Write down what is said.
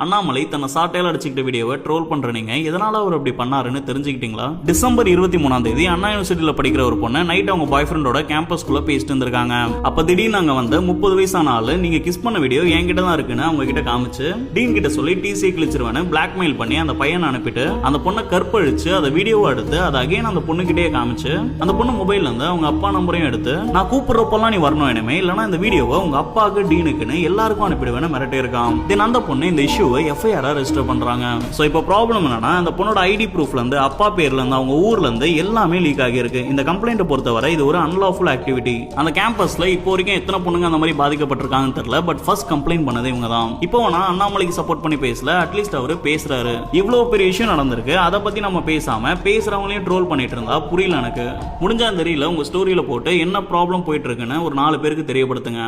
அண்ணாமலை தன்னை சாட்டையால் அடிச்சுக்கிட்ட வீடியோவை ட்ரோல் பண்ற நீங்க எதனால அவர் அப்படி பண்ணாருன்னு தெரிஞ்சுக்கிட்டீங்களா? டிசம்பர் 23ஆம் தேதி அண்ணா யூனிவர்சிட்டியில படிக்கிற ஒரு பொண்ணு நைட் அவங்க பாய் ஃப்ரெண்டோட கேம்பஸ்குள்ள பேசிட்டு இருந்திருக்காங்க. அப்ப திடீர்னு அங்க வந்து 30 வயசான ஆளு நீங்க கிஸ் பண்ண வீடியோ என்கிட்ட தான் இருக்குன்னு அவங்க கிட்ட காமிச்சு டீன் கிட்ட சொல்லி டிசி கிழிச்சிருவேன்னு பிளாக்மெயில் பண்ணி அந்த பையனை அனுப்பிட்டு அந்த பொண்ணை கற்பழிச்சு அந்த வீடியோவை எடுத்து அதை அகைன் அந்த பொண்ணு கிட்டே காமிச்சு அந்த பொண்ணு மொபைல்ல இருந்து அவங்க அப்பா நம்பரையும் எடுத்து நான் கூப்பிடுறப்பெல்லாம் நீ வரணும் இனிமே இல்லைன்னா இந்த வீடியோவை உங்க அப்பாவுக்கு டீனுக்குன்னு எல்லாருக்கும் அனுப்பிடுவேன்னு மிரட்டி இருக்கான். தென் அந்த பொண்ணு இந்த இஷ்யூ எஃப்ஐஆர் ரெஜிஸ்டர் பண்றாங்க. சோ இப்போ ப்ராப்ளம் என்னன்னா அந்த பொண்ணோட ஐடி ப்ரூஃப்ல இருந்து அப்பா பேர்ல இருந்து அவங்க ஊர்ல இருந்து எல்லாமே லீக் ஆகி இருக்கு. இந்த கம்ப்ளைண்ட் பொறுத்தவரை இது ஒரு அன்லாஃபுல் ஆக்டிவிட்டி. அந்த கேம்பஸ்ல இப்போ வரைக்கும் எத்தனை பொண்ணுங்க அந்த மாதிரி பாதிக்கப்பட்டிருக்காங்கன்னு தெரியல. பட் ஃபர்ஸ்ட் கம்ப்ளைண்ட் பண்ணது இவங்க தான். இப்போ நான் அண்ணாமலைக்கு சப்போர்ட் பண்ணி பேசல, அட்லீஸ்ட் அவரு பேசுறாரு. இவ்வளவு பெரிய விஷயம் நடந்திருக்கு, அதை பத்தி நம்ம பேசாம பேசுறவங்களையும் ட்ரோல் பண்ணிட்டு இருந்தா புரியல எனக்கு. முடிஞ்சா தெரியல உங்க ஸ்டோரியில போட்டு என்ன ப்ராப்ளம் போயிட்டு இருக்குன்னு ஒரு 4 பேருக்கு தெரியப்படுத்துங்க.